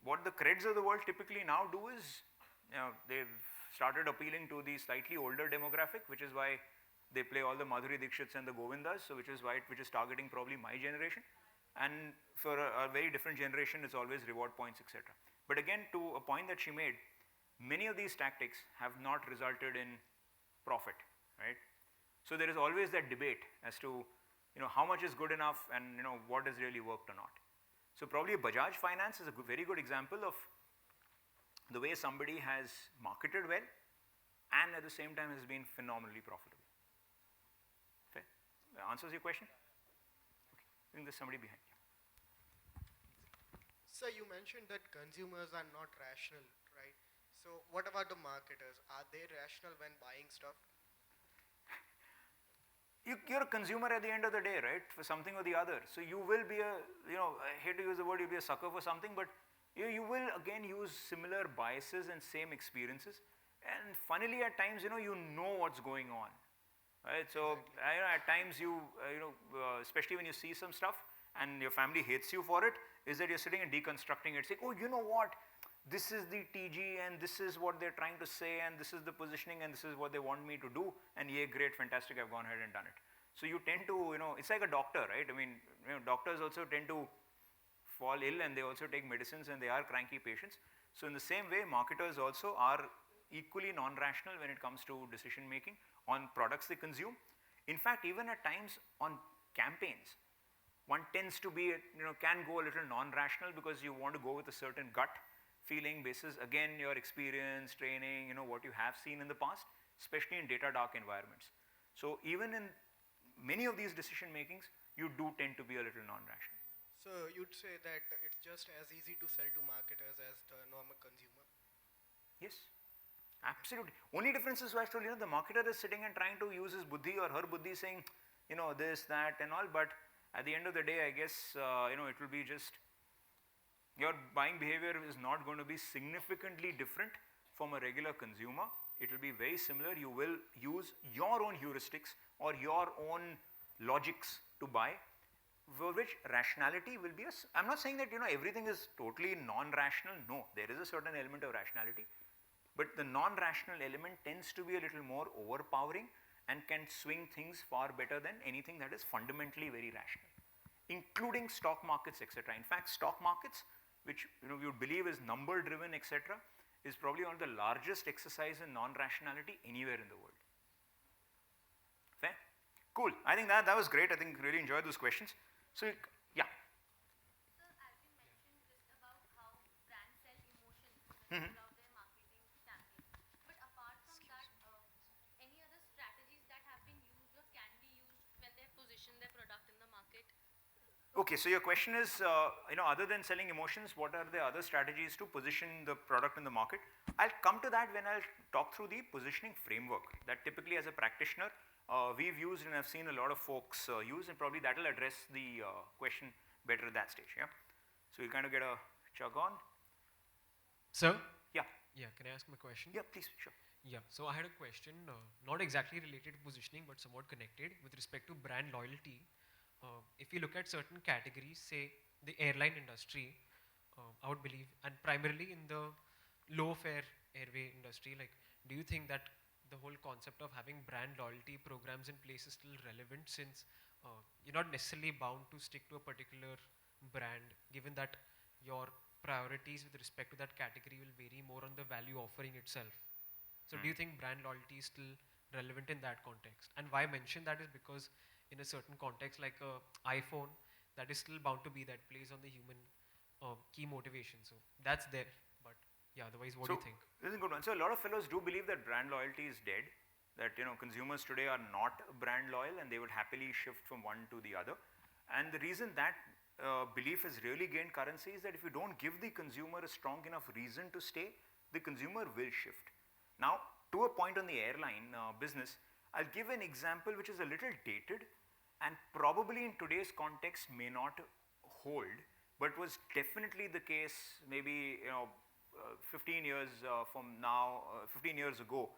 What the Creds of the world typically now do is, they've started appealing to the slightly older demographic, which is why they play all the Madhuri Dixits and the Govindas, so which is targeting probably my generation. And for a very different generation, it's always reward points, etc. But again, to a point that she made, many of these tactics have not resulted in profit, right? So there is always that debate as to how much is good enough and what has really worked or not. So probably Bajaj Finance is a very good example of the way somebody has marketed well and at the same time has been phenomenally profitable. Fair? That answers your question? Okay. I think there's somebody behind you. So you mentioned that consumers are not rational, right? So what about the marketers? Are they rational when buying stuff? You're a consumer at the end of the day, right? For something or the other. So you will be I hate to use the word, you'll be a sucker for something, but you will again use similar biases and same experiences. And funnily at times, you know what's going on, right? So at times especially when you see some stuff and your family hates you for it, is that you're sitting and deconstructing it, saying, oh, you know what? This is the TG and this is what they're trying to say and this is the positioning and this is what they want me to do, and yeah, great, fantastic, I've gone ahead and done it. So you tend to, it's like a doctor, right? I mean, doctors also tend to fall ill and they also take medicines and they are cranky patients. So in the same way, marketers also are equally non-rational when it comes to decision making on products they consume. In fact, even at times on campaigns, one tends to be, can go a little non-rational because you want to go with a certain gut feeling basis, again, your experience, training, what you have seen in the past, especially in data dark environments. So even in many of these decision makings, you do tend to be a little non-rational. So you'd say that it's just as easy to sell to marketers as the normal consumer? Yes, absolutely. Only difference is, I told you, the marketer is sitting and trying to use his buddhi or her buddhi saying, this, that and all, but at the end of the day, I guess, it will be just, your buying behavior is not going to be significantly different from a regular consumer. It will be very similar. You will use your own heuristics or your own logics to buy, for which rationality will be I'm not saying that everything is totally non-rational. No, there is a certain element of rationality, but the non-rational element tends to be a little more overpowering and can swing things far better than anything that is fundamentally very rational, including stock markets, etc. In fact, stock markets, which you would believe is number driven, etc., is probably one of the largest exercise in non-rationality anywhere in the world. Fair? Cool. I think that was great. I think really enjoyed those questions. So yeah. So as you mentioned just about how brands sell emotions throughout their marketing campaigns. But apart from that, any other strategies that have been used or can be used when they position their product in the market? Okay, so your question is, other than selling emotions, what are the other strategies to position the product in the market? I'll come to that when I'll talk through the positioning framework that typically as a practitioner we've used and I've seen a lot of folks use, and probably that will address the question better at that stage. Yeah. So we'll kind of get a chug on. Sir? Yeah. Yeah, can I ask my question? Yeah, please, sure. Yeah, so I had a question, not exactly related to positioning, but somewhat connected with respect to brand loyalty. If you look at certain categories, say the airline industry, I would believe, and primarily in the low fare airway industry, like, do you think that the whole concept of having brand loyalty programs in place is still relevant, since you're not necessarily bound to stick to a particular brand, given that your priorities with respect to that category will vary more on the value offering itself? So do you think brand loyalty is still relevant in that context? And why I mention that is because in a certain context like a iPhone, that is still bound to be that plays on the human key motivation. So that's there. But yeah, otherwise, what do you think? This is a good one. So a lot of fellows do believe that brand loyalty is dead, that consumers today are not brand loyal and they would happily shift from one to the other. And the reason that belief has really gained currency is that if you don't give the consumer a strong enough reason to stay, the consumer will shift. Now, to a point on the airline business, I'll give an example which is a little dated and probably in today's context may not hold, but was definitely the case maybe 15 years from now, 15 years ago.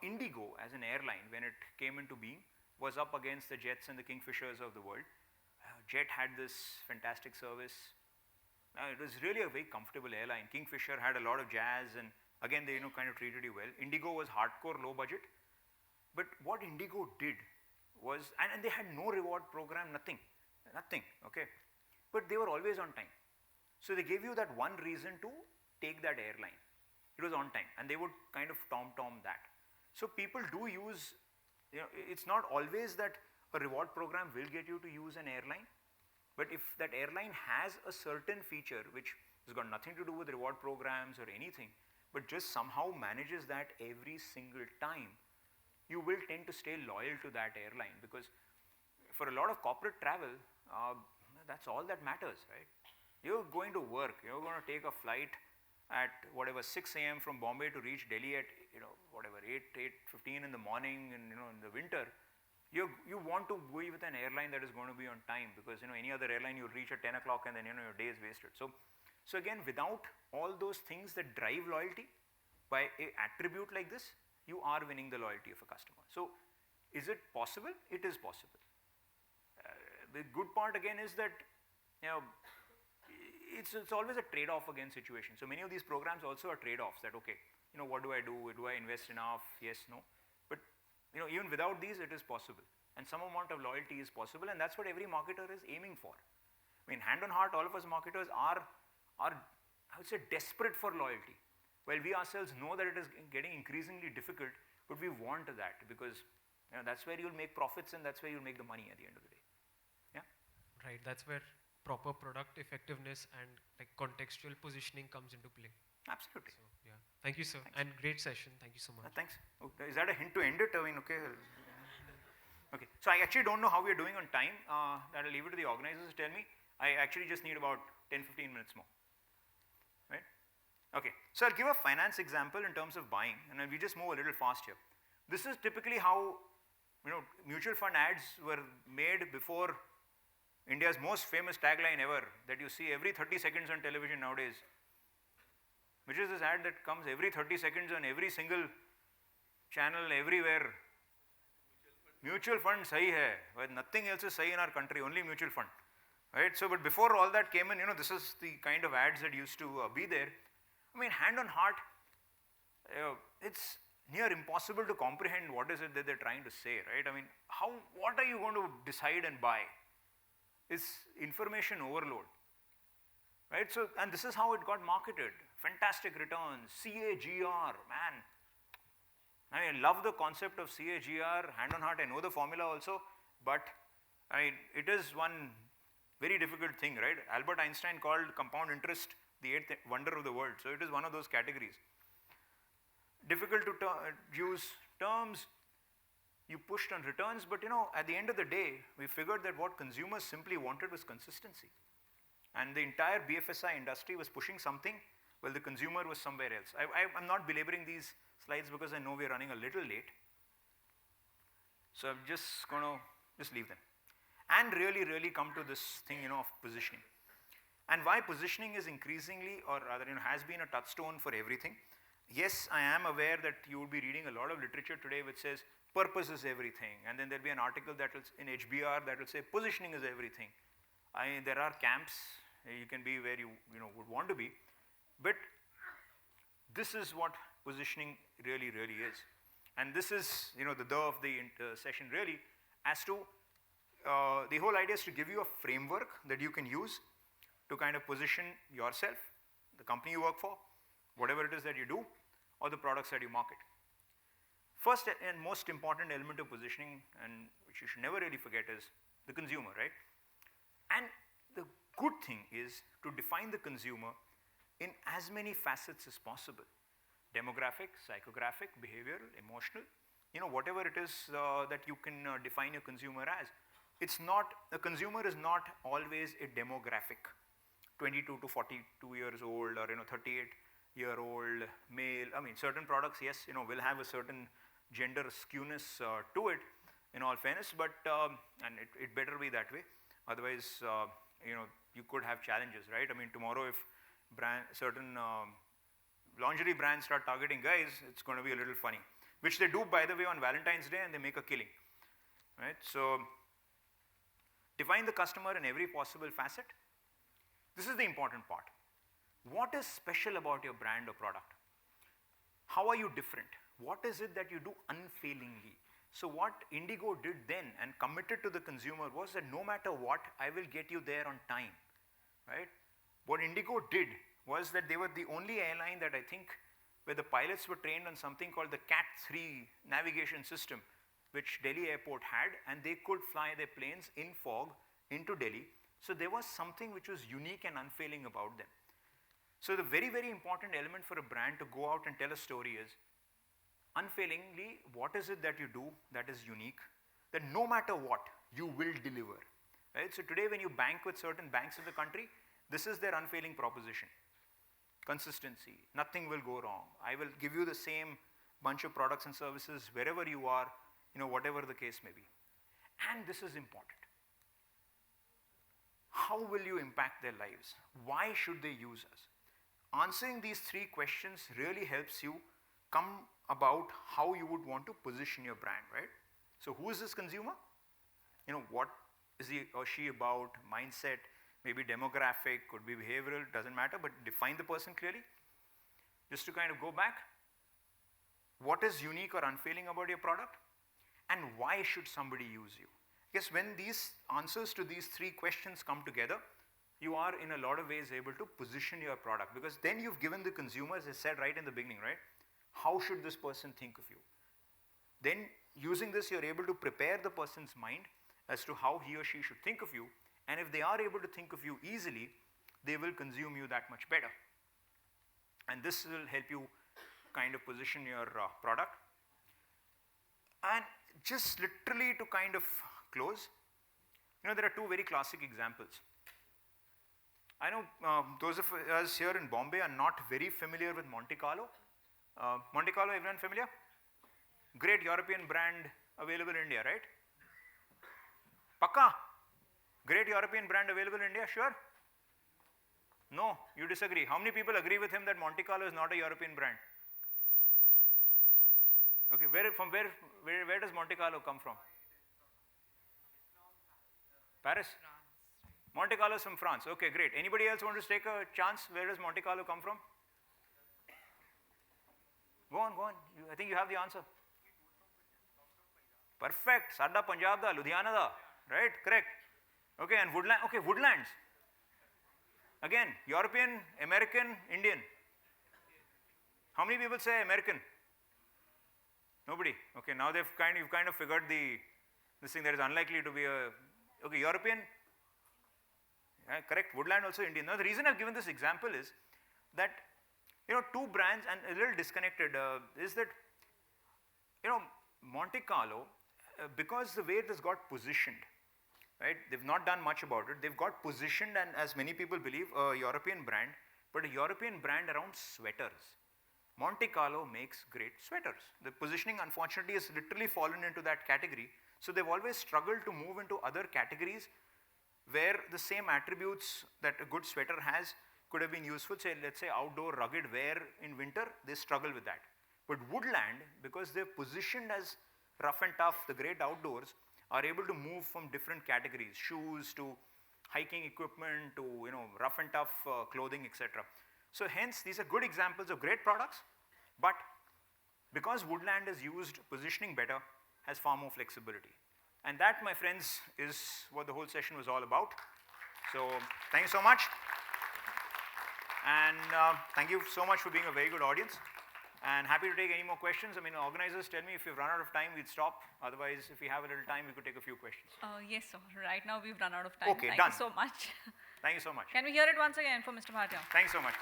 Indigo as an airline, when it came into being, was up against the Jets and the Kingfishers of the world. Jet had this fantastic service. It was really a very comfortable airline. Kingfisher had a lot of jazz, and again they kind of treated you well. Indigo was hardcore low budget, but what Indigo did was, and they had no reward program, nothing, okay, but they were always on time. So they gave you that one reason to take that airline. It was on time, and they would kind of tom that. So people do use, it's not always that a reward program will get you to use an airline, but if that airline has a certain feature which has got nothing to do with reward programs or anything, but just somehow manages that every single time, you will tend to stay loyal to that airline, because for a lot of corporate travel, that's all that matters, right? You're going to work, you're going to take a flight at whatever 6 a.m. from Bombay to reach Delhi at 8:15 in the morning, and in the winter, you want to go with an airline that is going to be on time, because any other airline you'll reach at 10 o'clock and then your day is wasted. So again, without all those things that drive loyalty, by an attribute like this, you are winning the loyalty of a customer. So is it possible? It is possible. The good part again is that it's always a trade-off against situation. So many of these programs also are trade-offs, that okay, what do I do? Do I invest enough? Yes, no. But even without these, it is possible, and some amount of loyalty is possible, and that's what every marketer is aiming for. I mean, hand on heart, all of us marketers are I would say, desperate for loyalty. Well, we ourselves know that it is getting increasingly difficult, but we want that because that's where you'll make profits and that's where you'll make the money at the end of the day. Yeah? Right, that's where proper product effectiveness and like contextual positioning comes into play. Absolutely. So, yeah. Thank you, sir. Thanks. And great session. Thank you so much. Thanks. Okay. Is that a hint to end it? I mean, okay. Okay. So I actually don't know how we are doing on time. That'll leave it to the organizers to tell me. I actually just need about 10-15 minutes more. Right? Okay. So I'll give a finance example in terms of buying, and we just move a little fast here. This is typically how mutual fund ads were made before India's most famous tagline ever that you see every 30 seconds on television nowadays, which is this ad that comes every 30 seconds on every single channel everywhere. Mutual fund sahi hai, but nothing else is sahi in our country, only mutual fund. Right? So, but before all that came in, this is the kind of ads that used to be there. I mean, hand on heart, it's near impossible to comprehend what is it that they're trying to say, right? I mean, what are you going to decide and buy? It's information overload, right? So, and this is how it got marketed. Fantastic returns, CAGR, man. I mean, I love the concept of CAGR, hand on heart, I know the formula also, but I mean, it is one very difficult thing, right? Albert Einstein called compound interest the eighth wonder of the world, so it is one of those categories. Difficult to use terms, you pushed on returns, but at the end of the day, we figured that what consumers simply wanted was consistency. And the entire BFSI industry was pushing something, well, the consumer was somewhere else. I'm not belaboring these slides because I know we're running a little late. So I'm just going to just leave them. And really come to this thing, of positioning. And why positioning is increasingly, or rather, has been a touchstone for everything. Yes, I am aware that you will be reading a lot of literature today which says purpose is everything, and then there'll be an article that will, in HBR, that will say positioning is everything. There are camps, you can be where you would want to be, but this is what positioning really is. And this is the of the session really, as to the whole idea is to give you a framework that you can use to kind of position yourself, the company you work for, whatever it is that you do, or the products that you market. First and most important element of positioning, and which you should never really forget, is the consumer, right? And the good thing is to define the consumer in as many facets as possible. Demographic, psychographic, behavioral, emotional, whatever it is that you can define a consumer as. It's not, a consumer is not always a demographic, 22 to 42 years old, or 38-year-old male. I mean, certain products, yes, will have a certain gender skewness to it, in all fairness, but and it better be that way. Otherwise, you could have challenges, right? I mean, tomorrow if certain lingerie brands start targeting guys, it's going to be a little funny, which they do, by the way, on Valentine's Day, and they make a killing, right? So define the customer in every possible facet. This is the important part. What is special about your brand or product? How are you different? What is it that you do unfailingly? So what Indigo did then and committed to the consumer was that no matter what, I will get you there on time, right? What Indigo did was that they were the only airline that I think where the pilots were trained on something called the CAT-3 navigation system, which Delhi airport had, and they could fly their planes in fog into Delhi. So there was something which was unique and unfailing about them. So the very important element for a brand to go out and tell a story is, unfailingly, what is it that you do that is unique, that no matter what, you will deliver, right? So today when you bank with certain banks in the country, this is their unfailing proposition. Consistency, nothing will go wrong. I will give you the same bunch of products and services wherever you are, whatever the case may be. And this is important. How will you impact their lives? Why should they use us? Answering these three questions really helps you come about how you would want to position your brand, right? So who is this consumer? What is he or she about? Mindset, maybe demographic, could be behavioral, doesn't matter, but define the person clearly. Just to kind of go back, what is unique or unfailing about your product? And why should somebody use you? Yes, when these answers to these three questions come together, you are in a lot of ways able to position your product, because then you've given the consumer, as I said right in the beginning, right? How should this person think of you? Then using this, you're able to prepare the person's mind as to how he or she should think of you, and if they are able to think of you easily, they will consume you that much better. And this will help you kind of position your product. And just literally to kind of close, there are two very classic examples. I know those of us here in Bombay are not very familiar with Monte Carlo. Monte Carlo, everyone familiar? Great European brand available in India, right? Pakka? Great European brand available in India, sure? No, you disagree. How many people agree with him that Monte Carlo is not a European brand? Okay, where does Monte Carlo come from? Paris? Monte Carlo is from France. Okay, great. Anybody else want to take a chance? Where does Monte Carlo come from? Go on, go on. I think you have the answer. Perfect. Sada Punjab da, Ludhiana da. Right? Correct. Okay, and woodland. Okay, woodlands. Again, European, American, Indian. How many people say American? Nobody. Okay, now you've kind of figured this thing that is unlikely to be a. Okay, European. Yeah, correct. Woodland also Indian. Now the reason I've given this example is that two brands, and a little disconnected, is that Monte Carlo, because the way it has got positioned, right? They've not done much about it. They've got positioned, and as many people believe, a European brand, but a European brand around sweaters. Monte Carlo makes great sweaters. The positioning, unfortunately, has literally fallen into that category. So they've always struggled to move into other categories where the same attributes that a good sweater has could have been useful. Say, let's say outdoor rugged wear in winter, they struggle with that. But woodland, because they're positioned as rough and tough, the great outdoors, are able to move from different categories, shoes to hiking equipment to rough and tough clothing, etc. So hence, these are good examples of great products, but because woodland is used, positioning better has far more flexibility. And that, my friends, is what the whole session was all about. So thank you so much. And thank you so much for being a very good audience. And happy to take any more questions. I mean, organizers, tell me if we've run out of time, we'd stop. Otherwise, if we have a little time, we could take a few questions. Yes, sir. Right now, we've run out of time. Okay, Thank done. you so much. Thank you so much. Can we hear it once again for Mr. Bhatia? Thanks so much.